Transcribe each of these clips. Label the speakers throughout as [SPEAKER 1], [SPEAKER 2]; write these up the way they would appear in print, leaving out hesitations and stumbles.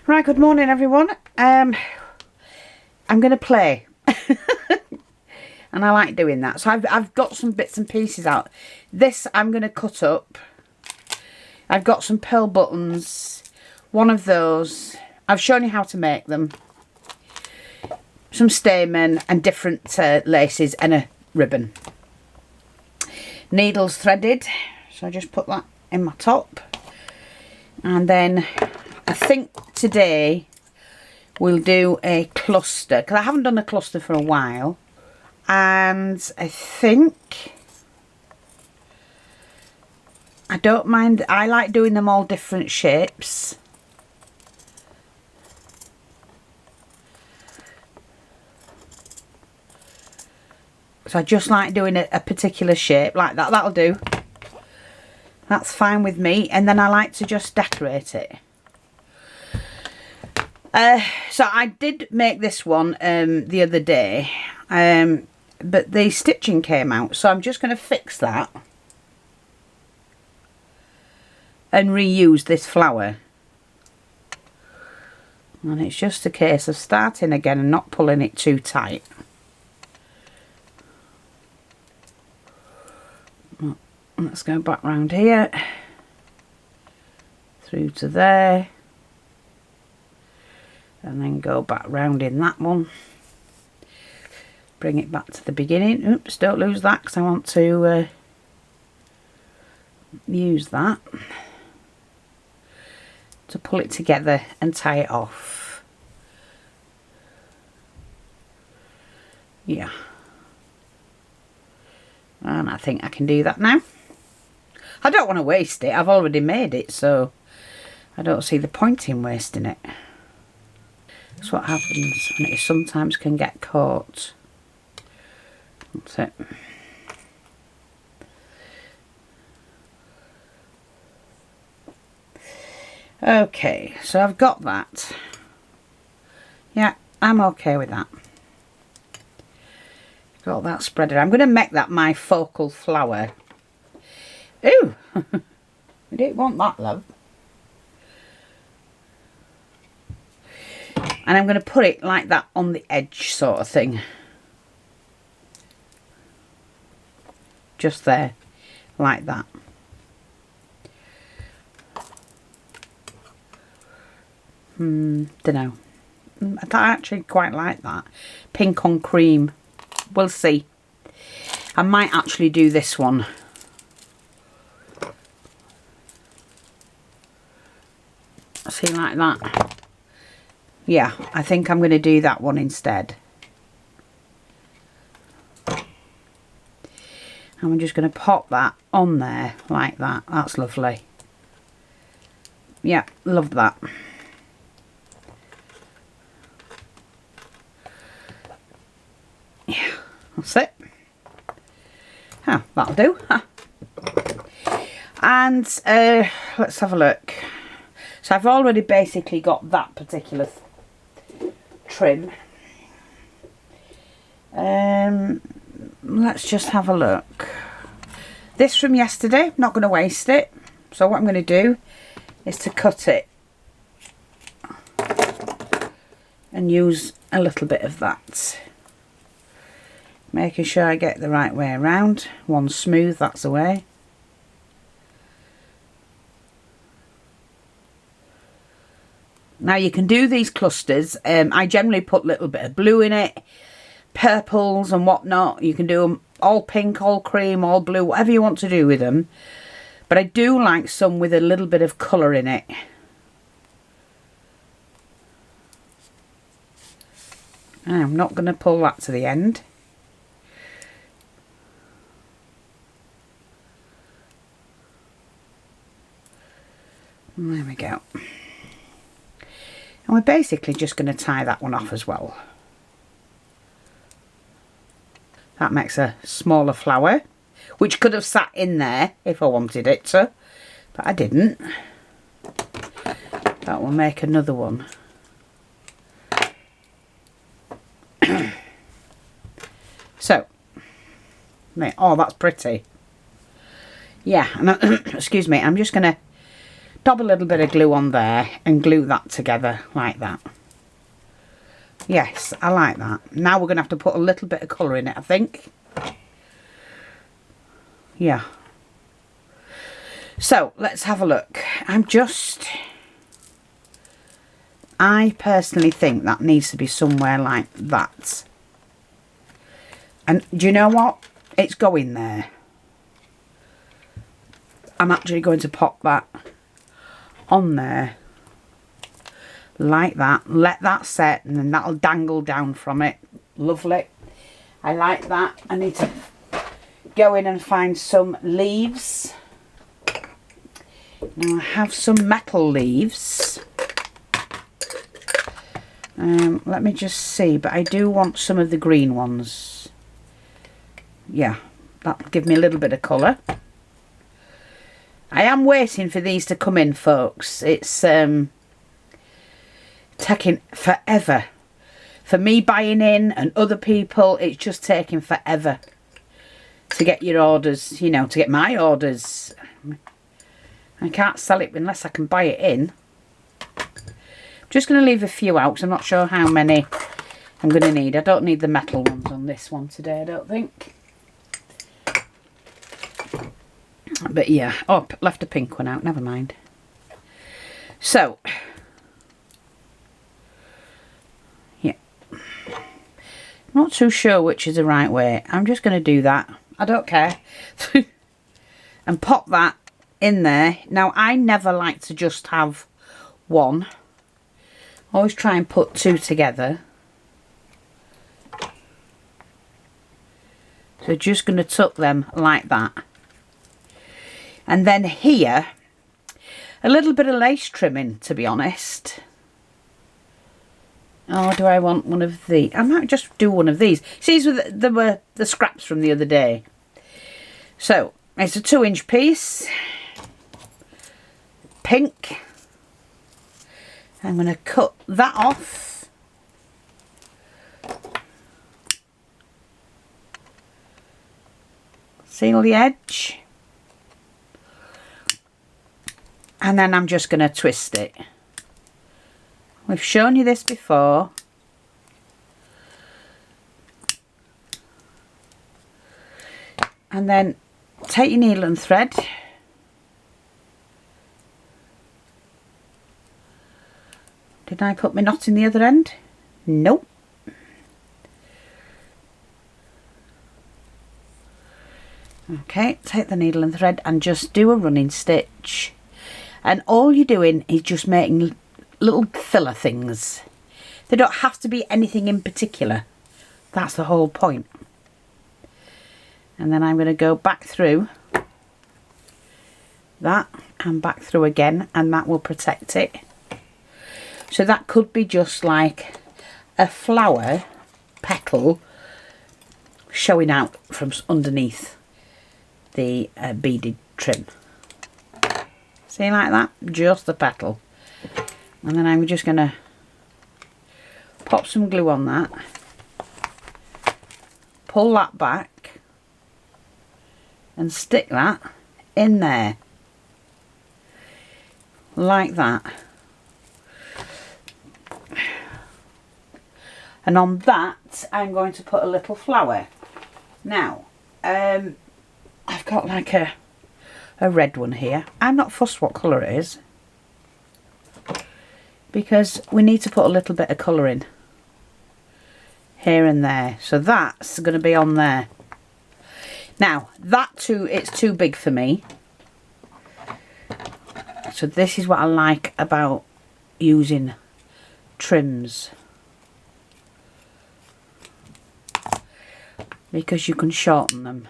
[SPEAKER 1] Right, good morning everyone. I'm going to play. And I like doing that. So I've got some bits and pieces out. This I'm going to cut up. I've got some pearl buttons. One of those. I've shown you how to make them. Some stamen and different laces and a ribbon. Needles threaded. So I just put that in my top. And then I think today we'll do a cluster, because I haven't done a cluster for a while, and I think I don't mind. I like doing them all different shapes. So I just like doing a particular shape like that. That'll do. That's fine with me. And then I like to just decorate it. So I did make this one the other day, but the stitching came out, so I'm just going to fix that and reuse this flower. And it's just a case of starting again and not pulling it too tight. Let's go back round here, through to there. And then go back round in that one. Bring it back to the beginning. Oops, don't lose that because I want to use that to pull it together and tie it off. Yeah. And I think I can do that now. I don't want to waste it. I've already made it, so I don't see the point in wasting it. That's what happens when it sometimes can get caught. That's it. Okay, so I've got that. Yeah, I'm okay with that. Got that spreaded. I'm going to make that my focal flower. Ooh! I didn't want that, love. And I'm going to put it like that on the edge sort of thing. Just there. Like that. Dunno. I actually quite like that. Pink on cream. We'll see. I might actually do this one. See, like that. Yeah, I think I'm going to do that one instead. And we're just going to pop that on there like that. That's lovely. Yeah, love that. Yeah, that's it. Oh, that'll do. And let's have a look. So I've already basically got that particular trim. Let's just have a look. This from yesterday, not going to waste it. So what I'm going to do is to cut it and use a little bit of that. Making sure I get the right way around. One smooth, that's the way. Now you can do these clusters. I generally put a little bit of blue in it, purples and whatnot. You can do them all pink, all cream, all blue, whatever you want to do with them. But I do like some with a little bit of colour in it. I'm not going to pull that to the end. There we go. And we're basically just going to tie that one off as well. That makes a smaller flower, which could have sat in there if I wanted it to, but I didn't. That will make another one. So, oh, that's pretty. Yeah, and excuse me, I'm just going to dab a little bit of glue on there and glue that together like that. Yes, I like that. Now we're going to have to put a little bit of colour in it, I think. Yeah. So, let's have a look. I personally think that needs to be somewhere like that. And do you know what? It's going there. I'm actually going to pop that on there. Like that. Let that set and then that'll dangle down from it. Lovely. I like that. I need to go in and find some leaves. Now I have some metal leaves. Let me just see, but I do want some of the green ones. Yeah, that'll give me a little bit of colour. I am waiting for these to come in, folks. It's taking forever. For me buying in and other people, it's just taking forever to get your orders, you know, to get my orders. I can't sell it unless I can buy it in. Just going to leave a few out because I'm not sure how many I'm going to need. I don't need the metal ones on this one today, I don't think. But yeah, oh, left a pink one out, never mind. So, yeah. Not too sure which is the right way. I'm just going to do that. I don't care. And pop that in there. Now, I never like to just have one. Always try and put two together. So just going to tuck them like that. And then here, a little bit of lace trimming, to be honest. Oh, do I want one of these? I might just do one of these. See, these were the scraps from the other day. So, it's a 2-inch piece. Pink. I'm going to cut that off. Seal the edge. And then I'm just going to twist it. We've shown you this before. And then take your needle and thread. Did I put my knot in the other end? Nope. Okay, take the needle and thread and just do a running stitch. And all you're doing is just making little filler things. They don't have to be anything in particular. That's the whole point. And then I'm going to go back through that and back through again, and that will protect it. So that could be just like a flower petal showing out from underneath the beaded trim. See, like that? Just the petal. And then I'm just going to pop some glue on that. Pull that back. And stick that in there. Like that. And on that, I'm going to put a little flower. Now, I've got like a red one here. I'm not fussed what colour it is, because we need to put a little bit of colour in here and there. So that's going to be on there. Now, it's too big for me. So this is what I like about using trims. Because you can shorten them.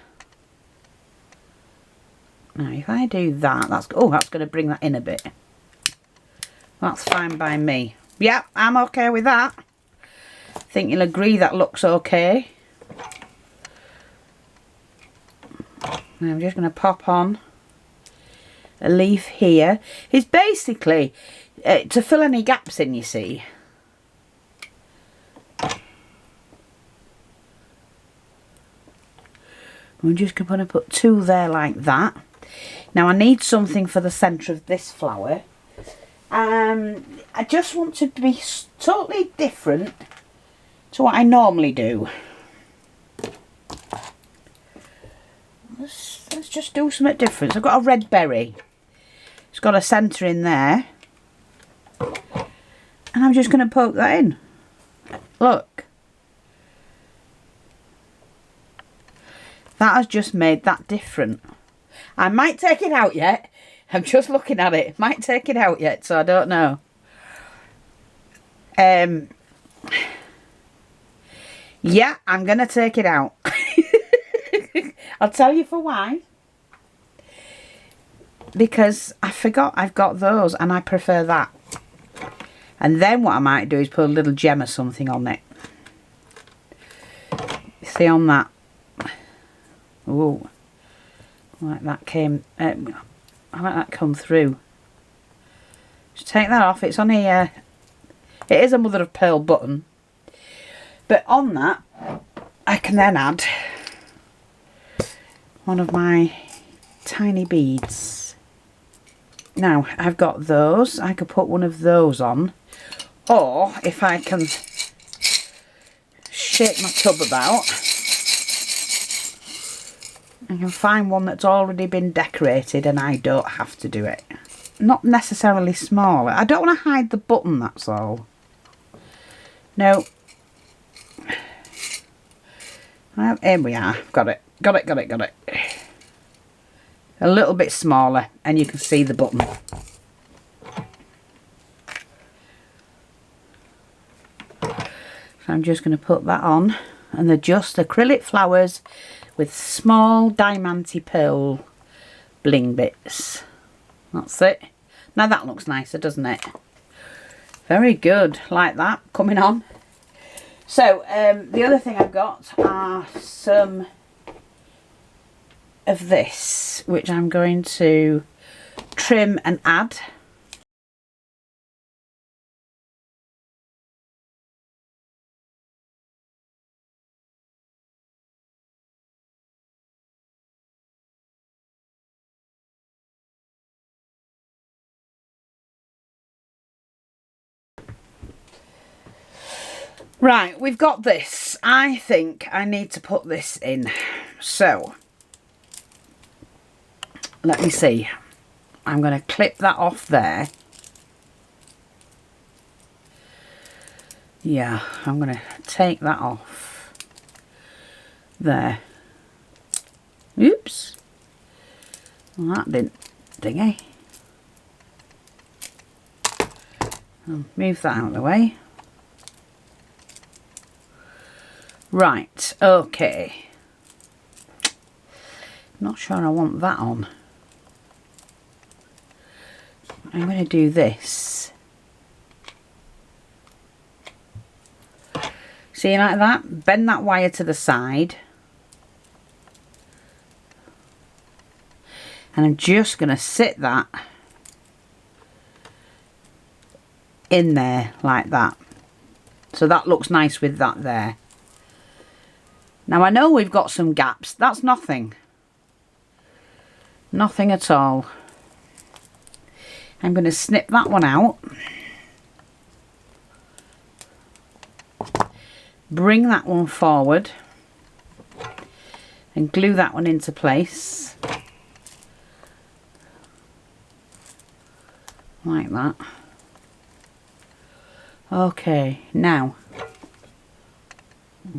[SPEAKER 1] Now, if I do that, that's going to bring that in a bit. That's fine by me. Yeah, I'm okay with that. I think you'll agree that looks okay. Now I'm just going to pop on a leaf here. It's basically to fill any gaps in, you see. We're just going to put two there like that. Now I need something for the centre of this flower. I just want to be totally different to what I normally do. Let's just do something different. So I've got a red berry. It's got a centre in there. And I'm just going to poke that in. Look. That has just made that different. I might take it out yet. I'm just looking at it. Might take it out yet, so I don't know. Yeah, I'm going to take it out. I'll tell you for why. Because I forgot I've got those and I prefer that. And then what I might do is put a little gem or something on it. See on that? Oh, like that came. I like that come through. Just take that off. It's on here. It is a mother of pearl button. But on that, I can then add one of my tiny beads. Now, I've got those. I could put one of those on. Or, if I can shake my tub about, I can find one that's already been decorated and I don't have to do it. Not necessarily smaller. I don't want to hide the button, that's all. No. Well, here we are. Got it. Got it, got it, got it. A little bit smaller and you can see the button. So I'm just going to put that on, and they're just acrylic flowers with small diamanty pearl bling bits. That's it. Now that looks nicer, doesn't it? Very good, like that, coming on. So the other thing I've got are some of this, which I'm going to trim and add. Right, we've got this. I think I need to put this in. So, let me see. I'm going to clip that off there. Yeah, I'm going to take that off. There. Oops. Well, that didn't dingy. I'll move that out of the way. Right, okay. Not sure I want that on. I'm going to do this. See, like that? Bend that wire to the side. And I'm just going to sit that in there like that. So that looks nice with that there. Now I know we've got some gaps. That's nothing. Nothing at all. I'm going to snip that one out. Bring that one forward. And glue that one into place. Like that. Okay, now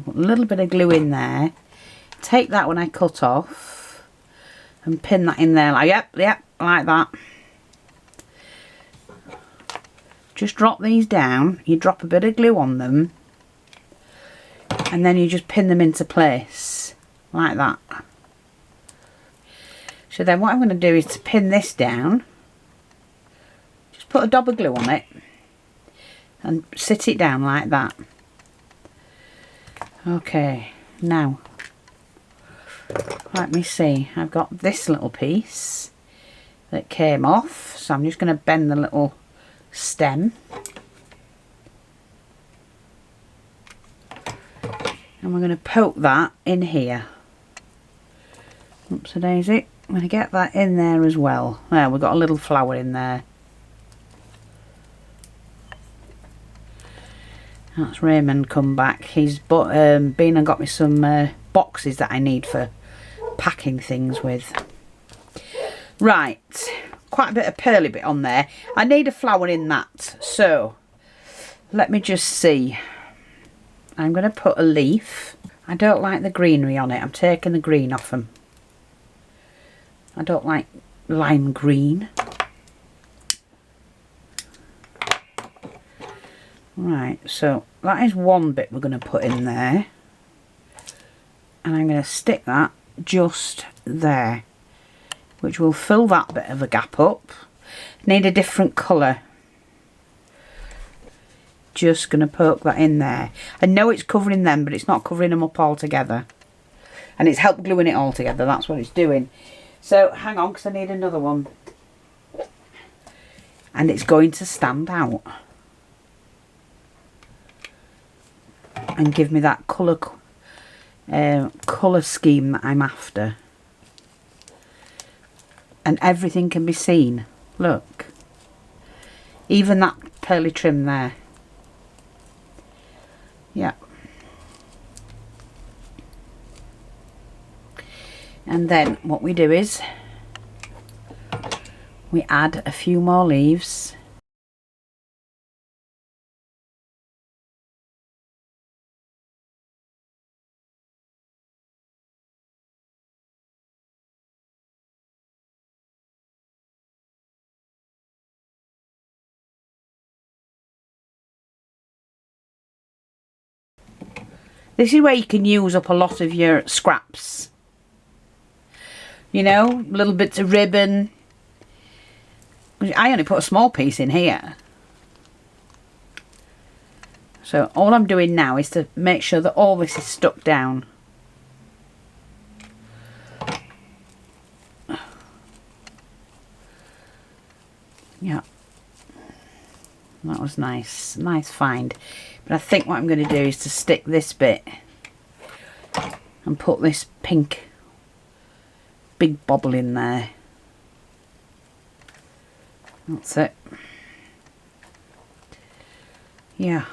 [SPEAKER 1] a little bit of glue in there. Take that one I cut off and pin that in there like yep, like that. Just drop these down. You drop a bit of glue on them and then you just pin them into place like that. So then what I'm going to do is to pin this down. Just put a dab of glue on it and sit it down like that. Okay, now let me see. I've got this little piece that came off, so I'm just going to bend the little stem. And we're going to poke that in here. Oops-a-daisy. I'm going to get that in there as well. There, we've got a little flower in there. That's Raymond come back. He's been and got me some boxes that I need for packing things with. Right, quite a bit of pearly bit on there. I need a flower in that, so let me just see. I'm going to put a leaf. I don't like the greenery on it. I'm taking the green off them. I don't like lime green. Right, so that is one bit we're going to put in there. And I'm going to stick that just there, which will fill that bit of a gap up. Need a different colour. Just going to poke that in there. I know it's covering them, but it's not covering them up all together. And it's helped gluing it all together. That's what it's doing. So hang on, because I need another one. And it's going to stand out. And give me that colour scheme that I'm after. And everything can be seen. Look. Even that pearly trim there. Yeah. And then what we do is we add a few more leaves. This is where you can use up a lot of your scraps. You know, little bits of ribbon. I only put a small piece in here. So all I'm doing now is to make sure that all this is stuck down. Yeah. That was nice. Nice find. But I think what I'm going to do is to stick this bit and put this pink big bobble in there. That's it. Yeah.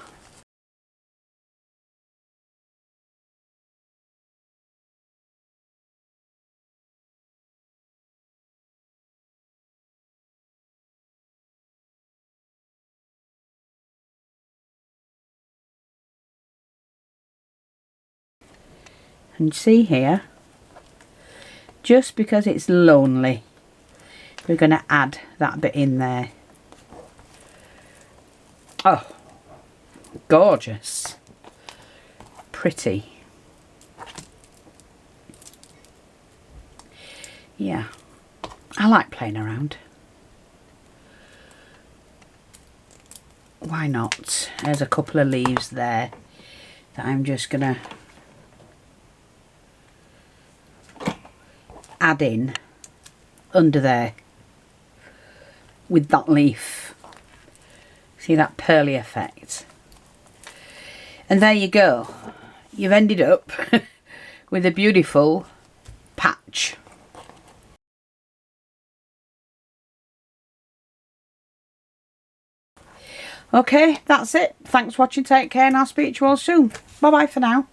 [SPEAKER 1] And see here, just because it's lonely, we're going to add that bit in there. Oh, gorgeous. Pretty. Yeah, I like playing around. Why not? There's a couple of leaves there that I'm just going to add in under there with that leaf. See that pearly effect? And there you go. You've ended up with a beautiful patch. Okay, that's it. Thanks for watching. Take care and I'll speak to you all soon. Bye bye for now.